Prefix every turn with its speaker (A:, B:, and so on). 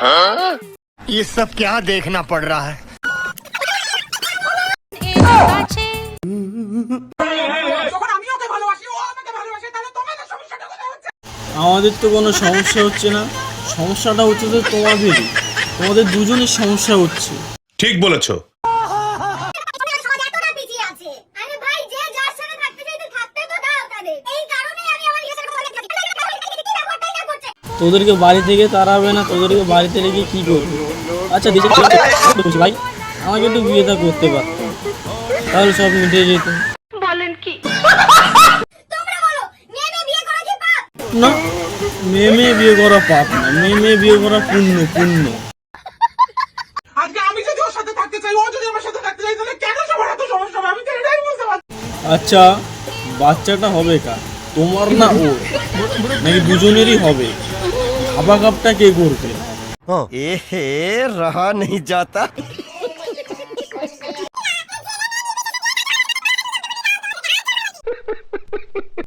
A: ये सब क्या देखना पड़ रहा है?
B: আমাদের তো কোনো সমস্যা হচ্ছে না, সমস্যাটা হচ্ছে তো তোমাদেরই, তোমাদের দুজনের সমস্যা হচ্ছে।
C: ঠিক বলেছো।
B: তোদেরকে বাড়ি থেকে তাড়াবে না, তোদেরকে বাড়িতে রেখে কি করবে? আচ্ছা দেশে ভাই আমাকে একটু বিয়েটা করতে পারতো, তাহলে সব মিটে যেত। না, মেয়ে বিয়ে করা পাপ না, মেয়ে বিয়ে করা পুণ্য পুণ্য।
D: আজকে আমি যদি ওর সাথে থাকতে চাই, ও যদি আমার সাথে থাকতে চাই, তাহলে কেন সবার এত সমস্যা হবে? আমি তো এটাই বুঝতে পারছি।
B: আচ্ছা বাচ্চাটা হবে কার, তোমার না ও, নাকি দুজনেরই হবে? খাবা কাপটা কে করবে?
A: रहा नहीं जाता।